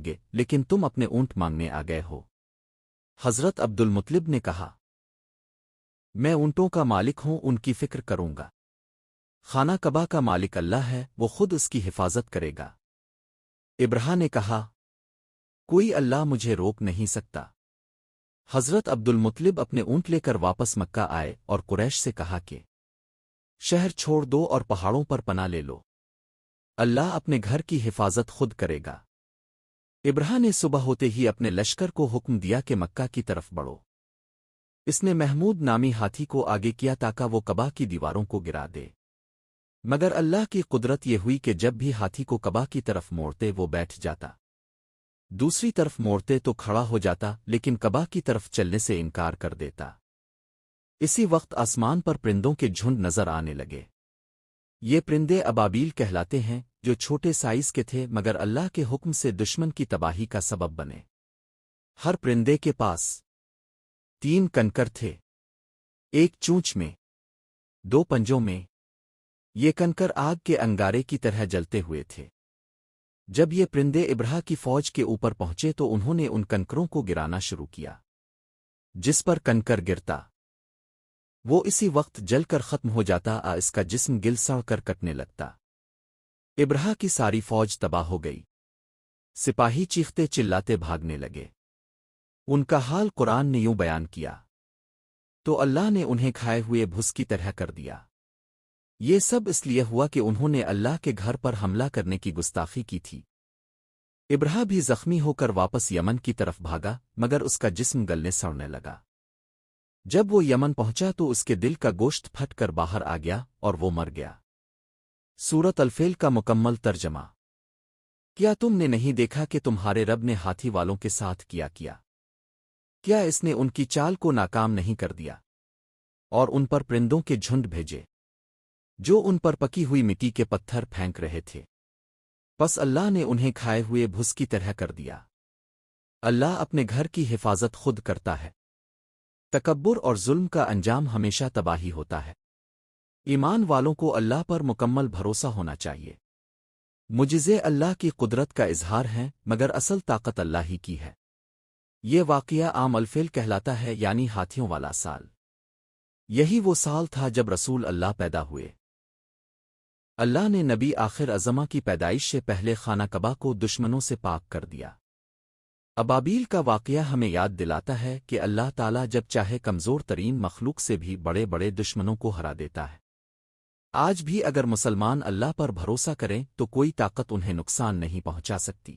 گے لیکن تم اپنے اونٹ مانگنے آ گئے ہو۔ حضرت عبدالمطلب نے کہا، میں اونٹوں کا مالک ہوں، ان کی فکر کروں گا۔ خانہ کعبہ کا مالک اللہ ہے، وہ خود اس کی حفاظت کرے گا۔ ابرہہ نے کہا، کوئی اللہ مجھے روک نہیں سکتا۔ حضرت عبدالمطلب اپنے اونٹ لے کر واپس مکہ آئے اور قریش سے کہا کہ شہر چھوڑ دو اور پہاڑوں پر پناہ لے لو، اللہ اپنے گھر کی حفاظت خود کرے گا۔ ابرہہ نے صبح ہوتے ہی اپنے لشکر کو حکم دیا کہ مکہ کی طرف بڑھو۔ اس نے محمود نامی ہاتھی کو آگے کیا تاکہ وہ کعبہ کی دیواروں کو گرا دے، مگر اللہ کی قدرت یہ ہوئی کہ جب بھی ہاتھی کو کعبہ کی طرف موڑتے وہ بیٹھ جاتا، دوسری طرف موڑتے تو کھڑا ہو جاتا، لیکن کعبہ کی طرف چلنے سے انکار کر دیتا۔ اسی وقت آسمان پر پرندوں کے جھنڈ نظر آنے لگے۔ یہ پرندے ابابیل کہلاتے ہیں، جو چھوٹے سائز کے تھے مگر اللہ کے حکم سے دشمن کی تباہی کا سبب بنے۔ ہر پرندے کے پاس 3 کنکر تھے، ایک چونچ میں، 2 پنجوں میں۔ یہ کنکر آگ کے انگارے کی طرح جلتے ہوئے تھے۔ جب یہ پرندے ابرہہ کی فوج کے اوپر پہنچے تو انہوں نے ان کنکروں کو گرانا شروع کیا۔ جس پر کنکر گرتا وہ اسی وقت جل کر ختم ہو جاتا، اس کا جسم گل سڑ کر کٹنے لگتا۔ ابرہہ کی ساری فوج تباہ ہو گئی۔ سپاہی چیختے چلاتے بھاگنے لگے۔ ان کا حال قرآن نے یوں بیان کیا، تو اللہ نے انہیں کھائے ہوئے بھس کی طرح کر دیا۔ یہ سب اس لیے ہوا کہ انہوں نے اللہ کے گھر پر حملہ کرنے کی گستاخی کی تھی۔ ابرہہ بھی زخمی ہو کر واپس یمن کی طرف بھاگا، مگر اس کا جسم گلنے سڑنے لگا۔ جب وہ یمن پہنچا تو اس کے دل کا گوشت پھٹ کر باہر آ گیا اور وہ مر گیا۔ سورۃ الفیل کا مکمل ترجمہ۔ کیا تم نے نہیں دیکھا کہ تمہارے رب نے ہاتھی والوں کے ساتھ کیا اس نے ان کی چال کو ناکام نہیں کر دیا اور ان پر پرندوں کے جھنڈ بھیجے جو ان پر پکی ہوئی مٹی کے پتھر پھینک رہے تھے، پس اللہ نے انہیں کھائے ہوئے بھس کی طرح کر دیا۔ اللہ اپنے گھر کی حفاظت خود کرتا ہے۔ تکبر اور ظلم کا انجام ہمیشہ تباہی ہوتا ہے۔ ایمان والوں کو اللہ پر مکمل بھروسہ ہونا چاہیے۔ معجزے اللہ کی قدرت کا اظہار ہیں، مگر اصل طاقت اللہ ہی کی ہے۔ یہ واقعہ عام الفیل کہلاتا ہے، یعنی ہاتھیوں والا سال۔ یہی وہ سال تھا جب رسول اللہ پیدا ہوئے۔ اللہ نے نبی آخر ازما کی پیدائش سے پہلے خانہ کعبہ کو دشمنوں سے پاک کر دیا۔ ابابیل کا واقعہ ہمیں یاد دلاتا ہے کہ اللہ تعالیٰ جب چاہے کمزور ترین مخلوق سے بھی بڑے بڑے دشمنوں کو ہرا دیتا ہے۔ آج بھی اگر مسلمان اللہ پر بھروسہ کریں تو کوئی طاقت انہیں نقصان نہیں پہنچا سکتی۔